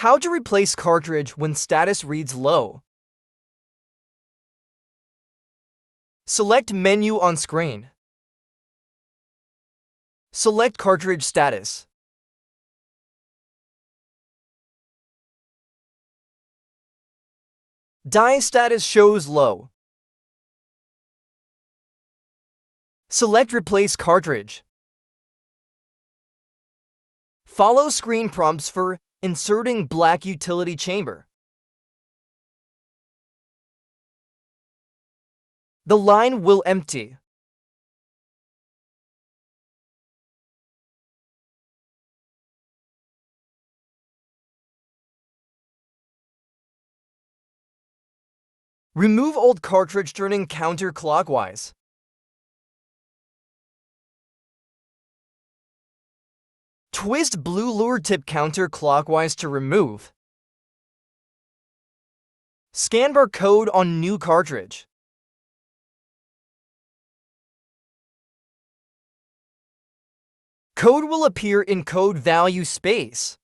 How to replace cartridge when status reads low. Select menu on screen. Select cartridge status. Die status shows low. Select replace cartridge. Follow screen prompts for inserting black utility chamber. The line will empty. Remove old cartridge turning counterclockwise. Twist blue lure tip counterclockwise to remove. Scan barcode on new cartridge. Code will appear in code value space.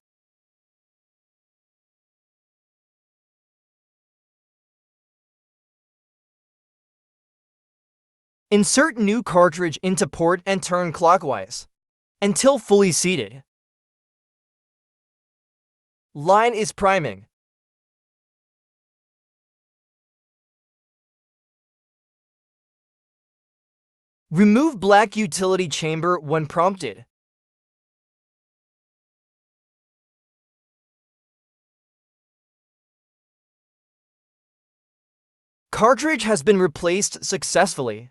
Insert new cartridge into port and turn clockwise until fully seated. Line is priming. Remove black utility chamber when prompted. Cartridge has been replaced successfully.